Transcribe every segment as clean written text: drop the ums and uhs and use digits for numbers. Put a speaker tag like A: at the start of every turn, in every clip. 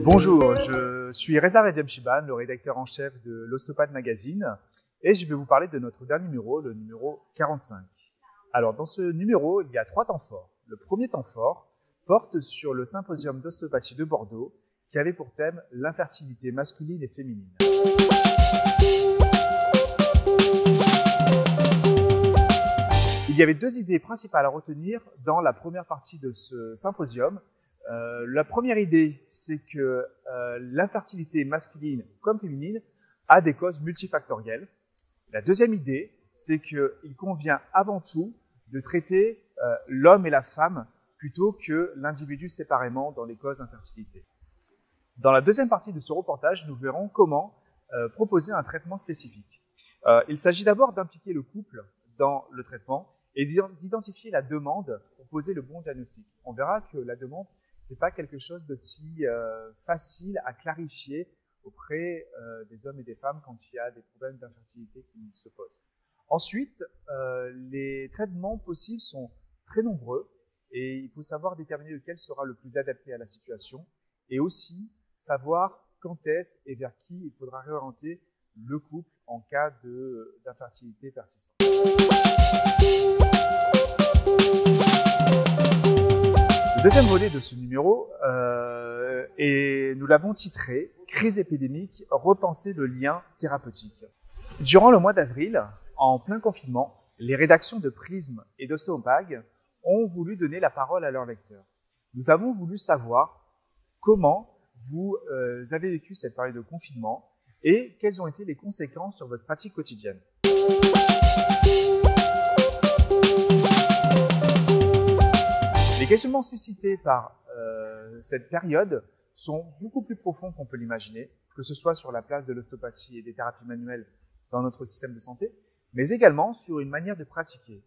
A: Bonjour, je suis Reza Rediam-Shiban, le rédacteur en chef de l'Ostéopathe Magazine, et je vais vous parler de notre dernier numéro, le numéro 45. Alors, dans ce numéro, il y a 3 temps forts. Le premier temps fort porte sur le symposium d'ostéopathie de Bordeaux, qui avait pour thème l'infertilité masculine et féminine. Il y avait 2 idées principales à retenir dans la première partie de ce symposium. La première idée, c'est que l'infertilité masculine comme féminine a des causes multifactorielles. La deuxième idée, c'est qu'il convient avant tout de traiter l'homme et la femme plutôt que l'individu séparément dans les causes d'infertilité. Dans la deuxième partie de ce reportage, nous verrons comment proposer un traitement spécifique. Il s'agit d'abord d'impliquer le couple dans le traitement et d'identifier la demande pour poser le bon diagnostic. On verra que la demande, c'est pas quelque chose de si facile à clarifier auprès des hommes et des femmes quand il y a des problèmes d'infertilité qui se posent. Ensuite, les traitements possibles sont très nombreux et il faut savoir déterminer lequel sera le plus adapté à la situation et aussi savoir quand est-ce et vers qui il faudra réorienter le couple en cas d'infertilité persistante. Le deuxième volet de ce numéro, et nous l'avons titré « Crise épidémique, repenser le lien thérapeutique ». Durant le mois d'avril, en plein confinement, les rédactions de Prism et d'Ostéopag ont voulu donner la parole à leurs lecteurs. Nous avons voulu savoir comment vous avez vécu cette période de confinement et quelles ont été les conséquences sur votre pratique quotidienne. Les questionnements suscités par cette période sont beaucoup plus profonds qu'on peut l'imaginer, que ce soit sur la place de l'ostéopathie et des thérapies manuelles dans notre système de santé, mais également sur une manière de pratiquer.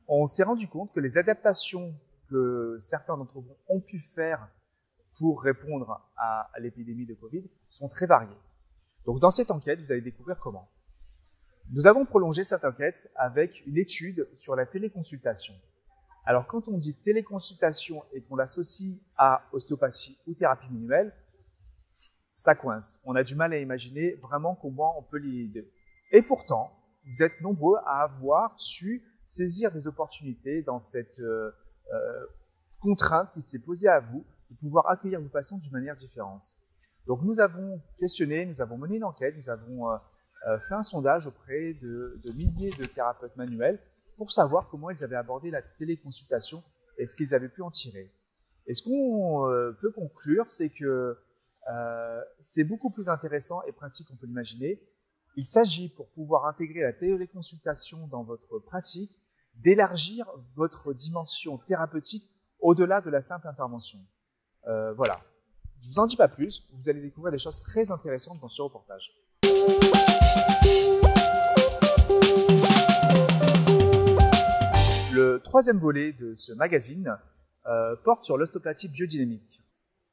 A: On s'est rendu compte que les adaptations que certains d'entre vous ont pu faire pour répondre à l'épidémie de Covid sont très variées. Donc dans cette enquête, vous allez découvrir comment. Nous avons prolongé cette enquête avec une étude sur la téléconsultation. Alors quand on dit téléconsultation et qu'on l'associe à ostéopathie ou thérapie manuelle, ça coince. On a du mal à imaginer vraiment comment on peut lier les deux. Et pourtant, vous êtes nombreux à avoir su saisir des opportunités dans cette contrainte qui s'est posée à vous de pouvoir accueillir vos patients d'une manière différente. Donc nous avons questionné, nous avons mené une enquête, nous avons fait un sondage auprès de milliers de thérapeutes manuels pour savoir comment ils avaient abordé la téléconsultation et ce qu'ils avaient pu en tirer. Et ce qu'on peut conclure, c'est que c'est beaucoup plus intéressant et pratique qu'on peut l'imaginer. Il s'agit, pour pouvoir intégrer la téléconsultation dans votre pratique, d'élargir votre dimension thérapeutique au-delà de la simple intervention. Voilà. Je ne vous en dis pas plus, vous allez découvrir des choses très intéressantes dans ce reportage. Le troisième volet de ce magazine porte sur l'ostéopathie biodynamique.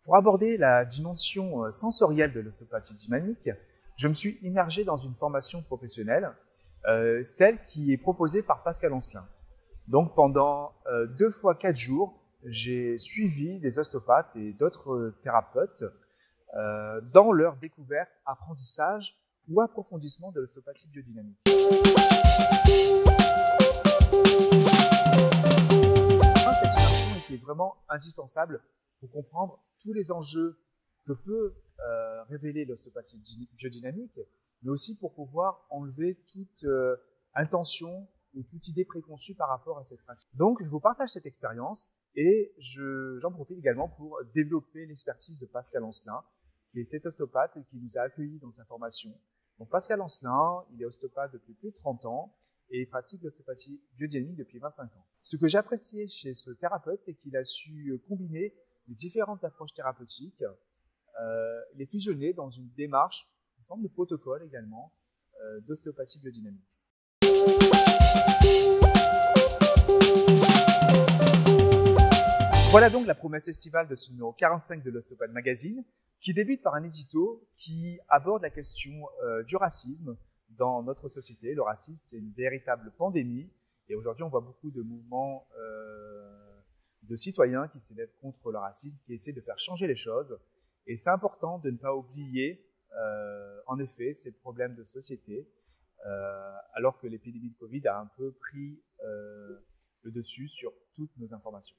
A: Pour aborder la dimension sensorielle de l'ostéopathie dynamique, je me suis immergé dans une formation professionnelle, celle qui est proposée par Pascal Ancelin. Donc pendant 2 fois 4 jours, j'ai suivi des ostéopathes et d'autres thérapeutes dans leur découverte, apprentissage ou approfondissement de l'ostéopathie biodynamique. Cette immersion était vraiment indispensable pour comprendre tous les enjeux que peut révéler l'ostéopathie biodynamique, mais aussi pour pouvoir enlever toute intention ou toute idée préconçue par rapport à cette pratique. Donc, je vous partage cette expérience et j'en profite également pour développer l'expertise de Pascal Ancelin, qui est cet ostéopathe qui nous a accueillis dans sa formation. Donc, Pascal Ancelin, il est ostéopathe depuis plus de 30 ans et pratique l'ostéopathie biodynamique depuis 25 ans. Ce que j'ai apprécié chez ce thérapeute, c'est qu'il a su combiner les différentes approches thérapeutiques, les fusionner dans une démarche, une forme de protocole également, d'ostéopathie biodynamique. Voilà donc la promesse estivale de ce numéro 45 de l'Ostéopathe Magazine, qui débute par un édito qui aborde la question du racisme dans notre société. Le racisme, c'est une véritable pandémie, et aujourd'hui, on voit beaucoup de mouvements de citoyens qui s'élèvent contre le racisme, qui essaient de faire changer les choses. Et c'est important de ne pas oublier, en effet, ces problèmes de société, alors que l'épidémie de Covid a un peu pris le dessus sur toutes nos informations.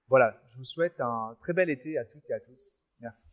A: Voilà, je vous souhaite un très bel été à toutes et à tous. Merci.